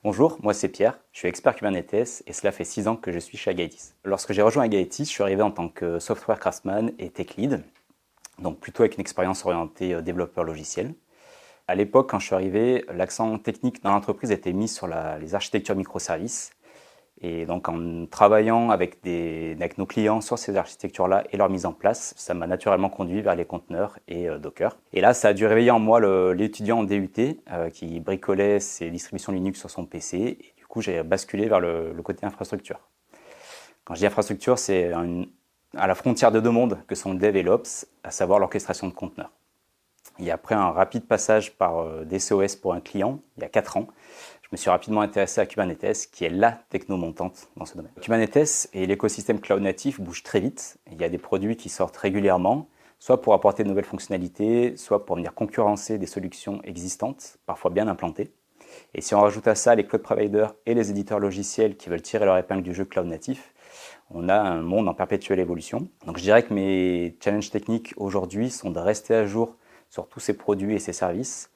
Bonjour, moi c'est Pierre, je suis expert Kubernetes et cela fait 6 ans que je suis chez Agaitis. Lorsque j'ai rejoint Agaitis, je suis arrivé en tant que software craftsman et tech lead, donc plutôt avec une expérience orientée développeur logiciel. À l'époque, quand je suis arrivé, l'accent technique dans l'entreprise était mis sur les architectures microservices. Et donc en travaillant avec nos clients sur ces architectures-là et leur mise en place, ça m'a naturellement conduit vers les conteneurs et Docker. Et là, ça a dû réveiller en moi l'étudiant en DUT qui bricolait ses distributions Linux sur son PC. Et du coup, j'ai basculé vers le côté infrastructure. Quand je dis infrastructure, c'est à la frontière de deux mondes que sont le dev et l'ops, à savoir l'orchestration de conteneurs. Et après un rapide passage par DCOS pour un client, il y a 4 ans, je me suis rapidement intéressé à Kubernetes, qui est la techno montante dans ce domaine. Kubernetes et l'écosystème cloud natif bougent très vite. Il y a des produits qui sortent régulièrement, soit pour apporter de nouvelles fonctionnalités, soit pour venir concurrencer des solutions existantes, parfois bien implantées. Et si on rajoute à ça les cloud providers et les éditeurs logiciels qui veulent tirer leur épingle du jeu cloud natif, on a un monde en perpétuelle évolution. Donc je dirais que mes challenges techniques aujourd'hui sont de rester à jour sur tous ces produits et ces services,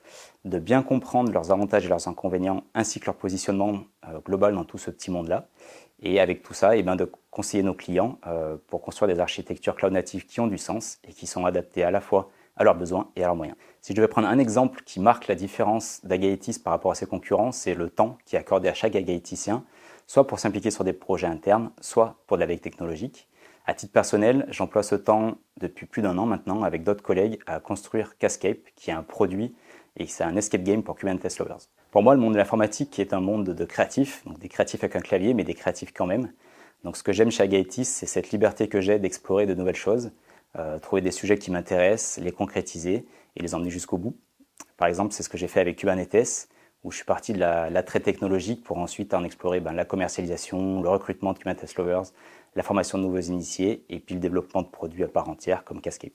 de bien comprendre leurs avantages et leurs inconvénients, ainsi que leur positionnement global dans tout ce petit monde-là. Et avec tout ça, de conseiller nos clients pour construire des architectures cloud natives qui ont du sens et qui sont adaptées à la fois à leurs besoins et à leurs moyens. Si je devais prendre un exemple qui marque la différence d'Agaitis par rapport à ses concurrents, c'est le temps qui est accordé à chaque Agaitisien, soit pour s'impliquer sur des projets internes, soit pour de la veille technologique. À titre personnel, j'emploie ce temps depuis plus d'1 an maintenant avec d'autres collègues à construire Cascape, qui est un produit et c'est un escape game pour Kubernetes lovers. Pour moi, le monde de l'informatique est un monde de créatifs, donc des créatifs avec un clavier, mais des créatifs quand même. Donc ce que j'aime chez Agaitis, c'est cette liberté que j'ai d'explorer de nouvelles choses, trouver des sujets qui m'intéressent, les concrétiser et les emmener jusqu'au bout. Par exemple, c'est ce que j'ai fait avec Kubernetes, où je suis parti de l'attrait technologique pour ensuite en explorer la commercialisation, le recrutement de Kubernetes lovers, la formation de nouveaux initiés et puis le développement de produits à part entière comme Cascape.